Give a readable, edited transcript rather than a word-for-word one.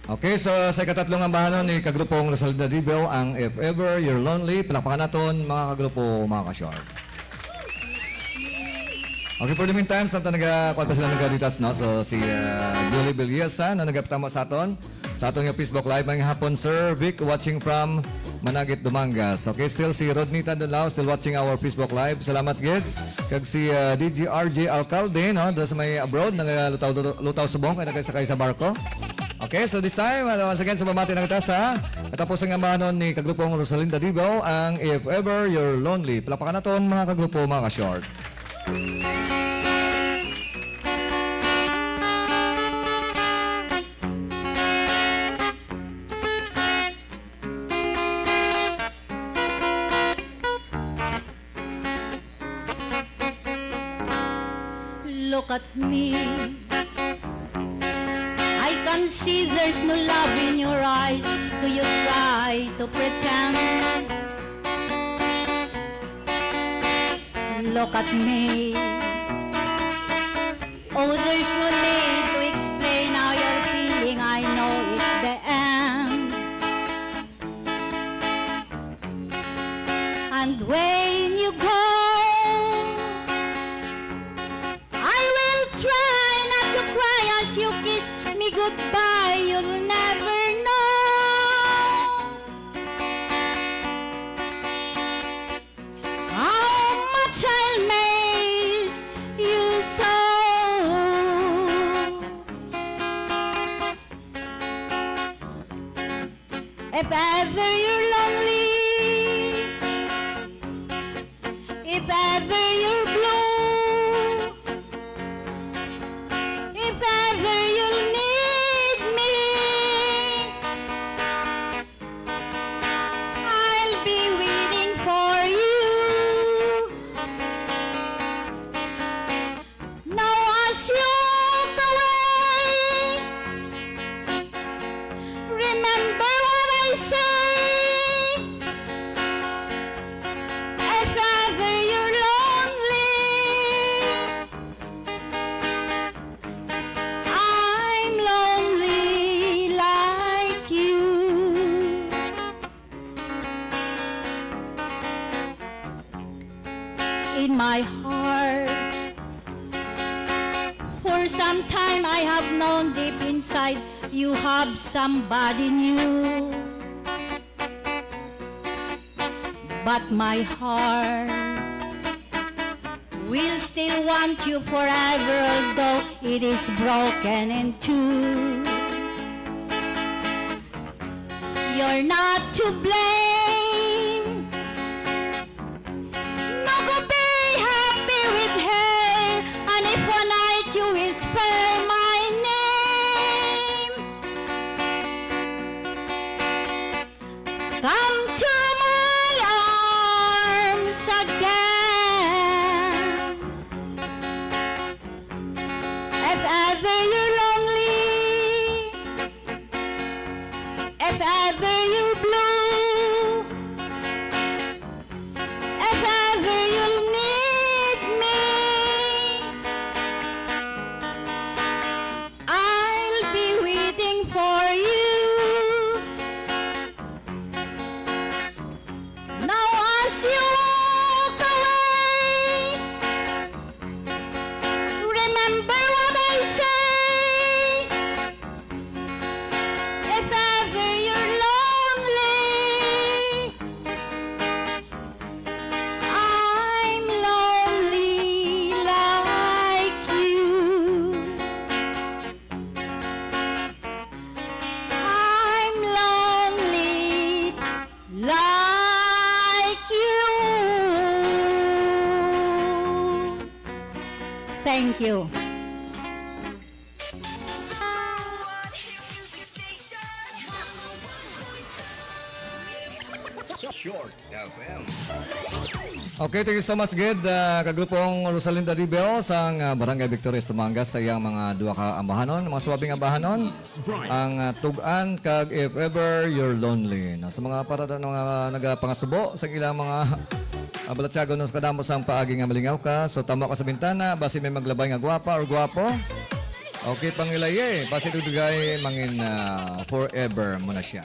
Okay, so sa ikatatlong ambahanon ni kagrupong Rosalinda Debil, ang If Ever You're Lonely. Palakpakan natin mga kagrupo, mga ka-short. Okay, for the meantime, sa nag-kuwan pa sila nag-aditas, no? So, si Julie Biliasa na nag-aptamo sa aton. Sa aton yung Facebook Live ngayong hapon, Sir Vic, watching from Managit, Dumangas. Okay, still si Rodnita Dunlao, still watching our Facebook Live. Salamat, Gid. Kag si DJRJ Alcalde, no? Doon sa may abroad, nag-lutaw subong, kaya nagkasakay sa barko. Okay, so this time, once again, sumamati na kita sa katapos ng ambahanon ni kagrupong Rosalinda Debil, ang If Ever You're Lonely. Palakpakan natin mga kagrupo, mga ka-short. Look at me, I can see there's no love in your eyes. Do you try to pretend? Look at me, oh, there's no need to explain how you're feeling. I know it's the end. And when you go, you kiss me goodbye, you'll never know how much I'll miss you so. If ever you're lonely, if ever you're blue, in my heart, for some time I have known deep inside you have somebody new. But my heart will still want you forever, although it is broken in two. You're not to blame. No, go be happy with her. And if one night you whisper my name, come to my arms again. If ever you're lonely, if ever you're blue, if ever you'll need me, I'll be waiting for you. Now as you walk away, remember what I say. If ever you're lonely, I'm lonely like you. I'm lonely like you. Thank you. Short FM. Okay, thank you so much, Gid. Kagrupong Rosalinda Debil sa Barangay Victorias, Dumangas sa iyang mga duha ka ambahanon, mga suwabing ambahanon. Ang tugan kag If Ever You're Lonely. Sa mga parada ng mga nagapangasubo sa ilang mga balatsago ng kadamos ang paagi nga malingaw ka. So tama ka sa bintana, basi may maglabay nga gwapa or gwapo. Okay, pangilaye. Pasitudugay mangin forever mo na siya.